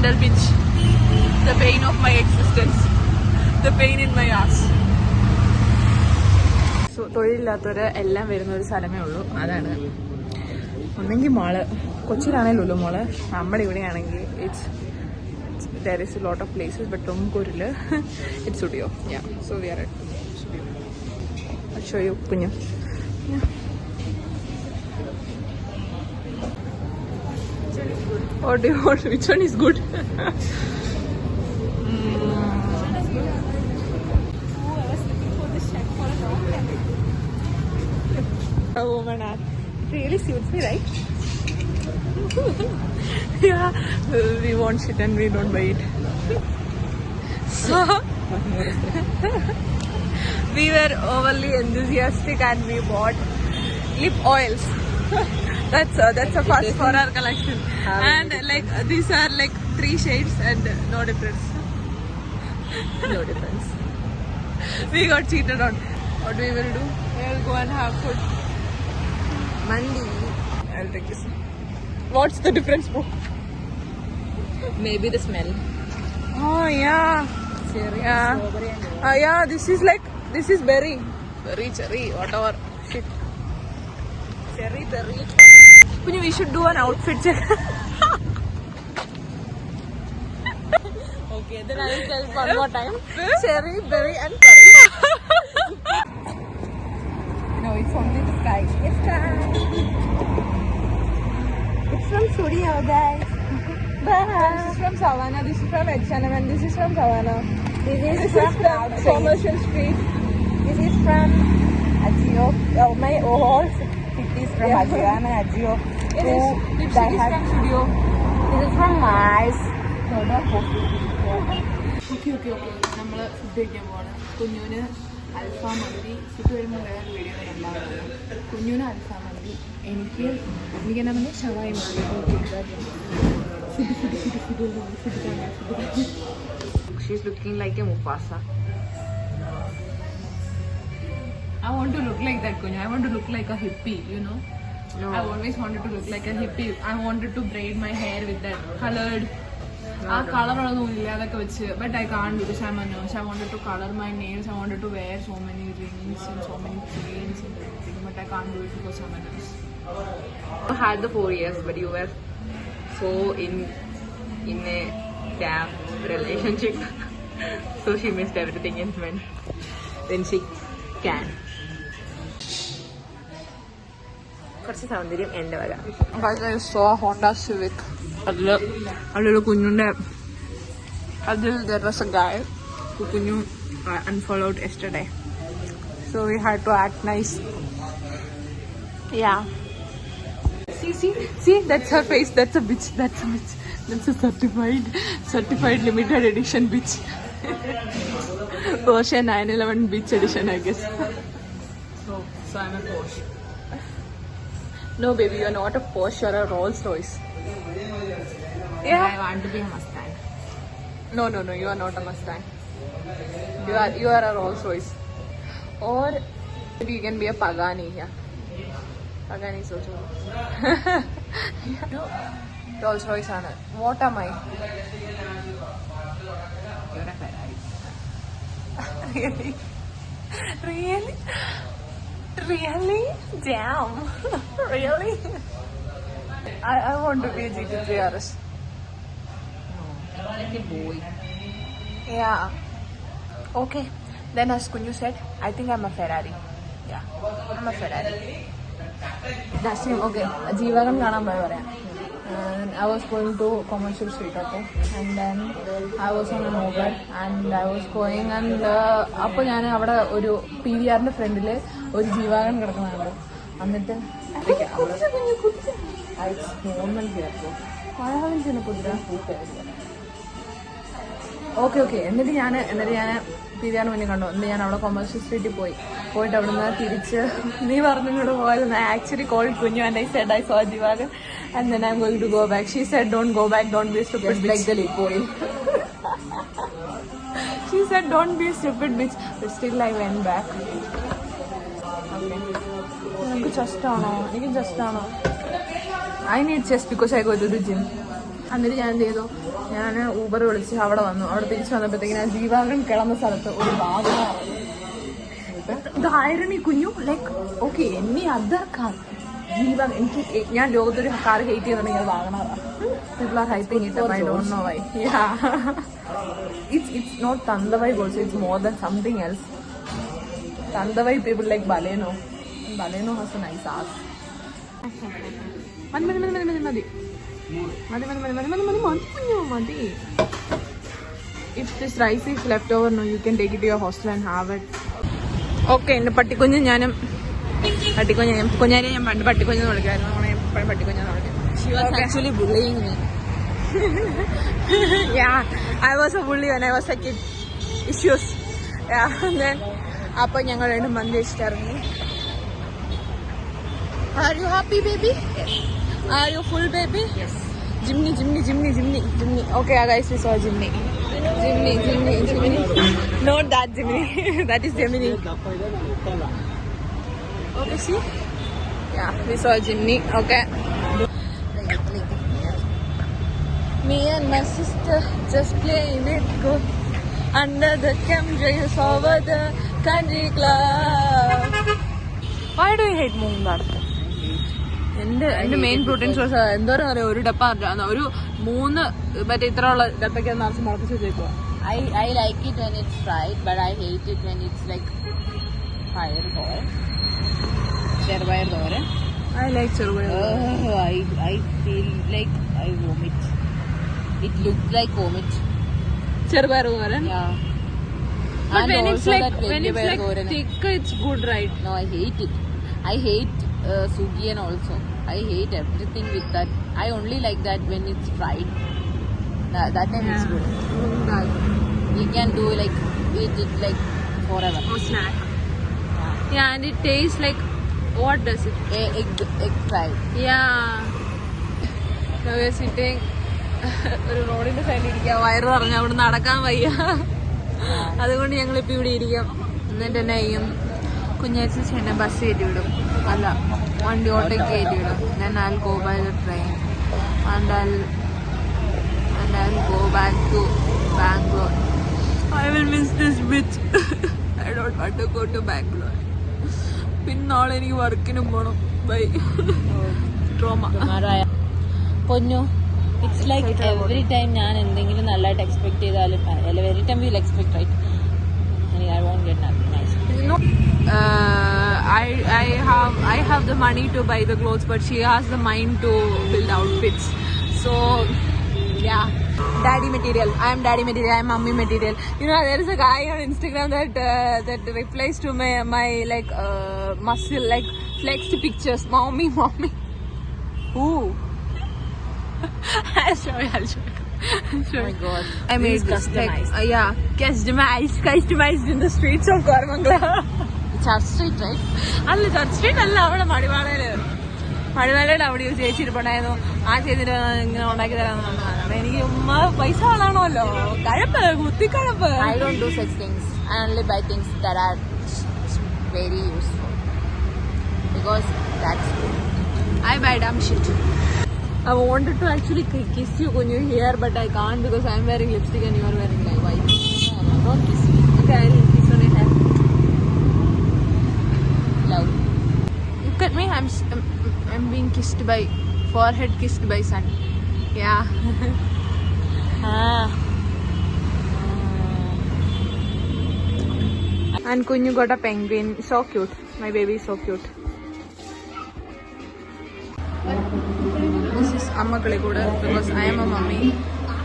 Oriental beach. The pain of my existence. The pain in my ass. So, തൊഴിലില്ലാത്തവര് എല്ലാം വരുന്ന ഒരു സ്ഥലമേ ഉള്ളൂ. അതാണ് ഒന്നെങ്കിൽ മോള് കൊച്ചിയിലാണേലുള്ളൂ മോള്. നമ്മുടെ ഇവിടെയാണെങ്കിൽ there is a lot of places, but Tumkuril it's studio. Yeah, so we are at studio. I'll show you Punya. Yeah. What do you want? Which one is good? A woman art really suits me, right? Yeah, we want shit and we don't buy it. So we were overly enthusiastic and we bought lip oils. That's a first for our collection. And like these are like 3 shades and no difference. No difference. We got cheated on. What we will do? We will go and have food. Mandi. I'll take this. What's the difference, bro? Maybe the smell. Oh yeah. Cherry, Yeah. strawberry and Yeah, this is berry, cherry, whatever shit. Cherry, berry. We should do an outfit check. okay, then I will tell one more time. Cherry, berry and curry. No, it's only the sky. It's sky. It's from studio, guys. Bye. This is from Savannah. This is from H&M and this is from Savannah. This is from Commercial Street. This is from Ajio. Oh, my whole city is from Ajio. I'm an Ajio. This is from studio. This is from Mars. Okay. നമ്മള് food കഴിക്കാൻ പോവാണ്. കുഞ്ഞുവിന് അൽഫാം മന്തി. Food വരുമ്പോൾ വേറെ video ഉണ്ടാവുന്നത്. കുഞ്ഞുവിന് അൽഫാം മന്തി. എനിക്ക് എന്നാ പറഞ്ഞാൽ ഷവായി മന്തി. She's looking like a Mufasa. I want to look like that, Kunja. I want to look like a hippie, you know. No. I always wanted to look like a hippie. I wanted to braid my hair with that colored. Color but I can't because I'm a nurse. I wanted to color my nails. I wanted to wear so many rings and so many chains and everything, but I can't do it because I'm a nurse. You had the 4 years, but you were so in a damn relationship. So she missed everything and when she can. കുറച്ച് സൗന്ദര്യം എൻ്റെ വക. I saw Honda Civic. അതിൽ കുഞ്ഞുൻ്റെ there was a guy who കുഞ്ഞു unfollowed yesterday. So we had to act nice. Yeah. See, that's her face. That's a bitch. That's a certified limited edition bitch. Porsche 911 bitch edition, I guess. So I'm a Porsche. No, baby, you're not a Porsche. You're a Rolls Royce. Yeah. I want to be a Mustang. No, you are not a Mustang. You are a Rolls Royce. Or maybe you can be a Pagani. Yeah. Pagani is also. No. Rolls Royce ആണ്. What am I? You're a Ferrari. Really? Damn. Really? I want to be a GT3 RS. No, you're like a boy. Yeah. Okay. Then as Kunju said, I think I'm a Ferrari. Yeah. I'm a Ferrari. That's him. Okay. Jeevagan കാണാൻ പോയി പറയാം. I was going to Commercial Street, okay, and then I was on an Uber and I was going and അപ്പോൾ ഞാൻ അവിടെ ഒരു PVRന്റെ ഫ്രണ്ടില് ഒരു ജീവാഗൻ കിടക്കുന്നുണ്ട്. എന്നിട്ട് ഓക്കെ എന്നിട്ട് ഞാൻ PVR മുന്നേ കണ്ടു. എന്നിട്ട് ഞാൻ അവിടെ കൊമേഴ്ഷ്യൽ സ്ട്രീറ്റിൽ പോയിട്ട് അവിടെ നിന്ന് തിരിച്ച് നീ പറഞ്ഞിങ്ങോട്ട് പോയാലും I actually called Kunju and I said I saw Jeevagan and then I'm going to go back. She said don't go back, don't be a stupid bitch. Like the lip oil. She said don't be a stupid bitch, but still I went back. Okay. എനിക്ക് just ആണോ? I need chest because I go to the gym. എന്നിട്ട് ഞാൻ എന്ത് ചെയ്തു, ഞാൻ Uber വിളിച്ച് അവിടെ വന്നു. അവിടെ തിരിച്ചു വന്നപ്പോഴത്തേക്കിന് ജീവാഗം കിടന്ന സ്ഥലത്ത് ഒരു വാഹനം. ഐറണി കുഞ്ഞു like okay any other car ജീവ എനിക്ക് ഞാൻ ലോകത്തൊരു കാർ ഹേറ്റ് ചെയ്യുന്നുണ്ടെങ്കിൽ അത് വാങ്ങണതാണ്. People are hyping it up. I don't know why. Yeah. It's not Tandavai also. It's more than something else. Tandavai people like Baleno. Baleno has a nice ass. Madi. If this rice is left over, no, you can take it to your hostel and have it. Okay, in the പട്ടിക്കുഞ്ഞ് ഞാനും കുഞ്ഞാരെ ഞാൻ പണ്ട് പട്ടിക്കുഞ്ഞെന്ന് വിളിക്കായിരുന്നു. നമ്മളെ എപ്പോഴും പട്ടിക്കുഞ്ഞെന്ന് വിളിക്കും. She was actually bullying me. Yeah, I was a bully when I was a kid. Issues. Yeah, and then അപ്പൊ ഞങ്ങൾ രണ്ടും മന്തി വെച്ചിട്ടിറങ്ങി. Are you happy, baby? Yes. Are you full, baby? Yes. Jimny. Okay, guys, we saw Jimny. Not that Jimny. That is Gemini. Okay, see? Yeah, we saw Jimny. Okay. Me and my sister just playing it good under the chemtrails over the country club. Why do you hate Moongdaar? എന്റെ main protein source എന്തോരം അറിയാം. ഒരു ഡപ്പ ഒരു 3 മറ്റേ ഇത്ര ഉള്ള ഡപ്പയ്ക്ക് നിറച്ച് മുളപ്പിച്ച് വെച്ചേക്കുക. I like it when it's fried, but I hate it when it's like fire thoran. ചെറുപയർ thoran. I like ചെറുപയർ. I feel like I vomit. It looks like vomit. ചെറുപയർ thoran. Yeah. But when it's like thick, it's good, right? No, I hate it. I hate Sugiyan also. I hate everything with that. I only like that when it's fried. That time it's good. You can do like eat it like forever. Or snack. Yeah, and it tastes like what does it? Egg fried. Yeah. Now we are sitting. ഒരു റോഡിന്റെ സൈഡിൽ ഇരിക്കുക. വയറ് പറഞ്ഞ അവിടെ നടക്കാൻ വയ്യ. അതുകൊണ്ട് ഞങ്ങളിപ്പോൾ ഇവിടെ ഇരിക്കാം. എന്നിട്ട് തന്നെ ചെയ്യും കുഞ്ഞാച്ചി എന്നെ ബസ് കയറ്റി വിടും. അല്ല വണ്ടി ഓട്ടോയ്ക്ക് കയറ്റി വിടും. Then I'll go by the train and I'll go back to Bangalore. I will miss this bitch. I don't want to go to Bangalore. പിന്നെ നാളെ എനിക്ക് വർക്കിനും പോണം. ബൈ. ട്രോമ. പൊന്നു, it's like every time ഞാൻ എന്തെങ്കിലും നല്ലതായിട്ട് എക്സ്പെക്ട് ചെയ്താലും every time we'll expect, right? I won't get nothing nice. I have the money to buy the clothes, but she has the mind to build outfits. So yeah, daddy material. I am daddy material. I am mommy material. You know, there is a guy on Instagram that replies to my like muscle, like flexed pictures. Mommy. Ooh. I'll show you. Oh my god. I made this customized. Customized in the streets of Koramangala. Church Street, right? അല്ല church street അല്ല, അവിടെ മടിവാലയുടെ അവിടെ ഒരു ചേച്ചി ഇരിപ്പുണ്ടായിരുന്നു. ആ ചേച്ചിട്ട് ഇങ്ങനെ ഉണ്ടാക്കി തരാന്ന് പറഞ്ഞു. എനിക്ക് ഉമ്മ പൈസ കാണാണല്ലോ. കുത്തിക്കഴപ്പ്. I don't do such things. I only buy things that are very useful because that's good. I buy dumb shit. I wanted to actually kiss you when you're here, but I can't because I'm wearing lipstick and you're wearing like white. No, don't kiss me. Okay, I'll kiss on your hair. Love. Look at me. I'm being kissed by forehead, kissed by sun. Yeah. And Kunyu got a penguin. So cute. My baby is so cute. This is Amma Kalikuda because I am a mummy.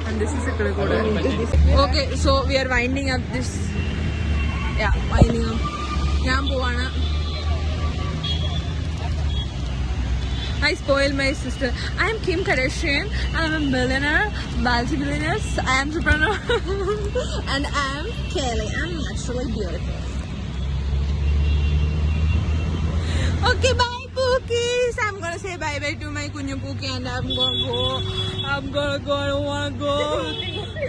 And this is a Kalikuda. Okay, so we are winding up this. Yeah, winding up. ഞാൻ പോവാണ്. I spoiled my sister. I am Kim Kardashian. I am a millionaire, multi-billionaire, I am entrepreneur, and I am Kelly. I am naturally beautiful. Okay, bye, Pookies. I'm gonna say bye to my Kunyu Pookie, and I'm gonna go. I don't wanna go.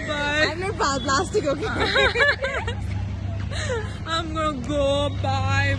Bye. I'm not plastic, okay? I'm gonna go. Bye,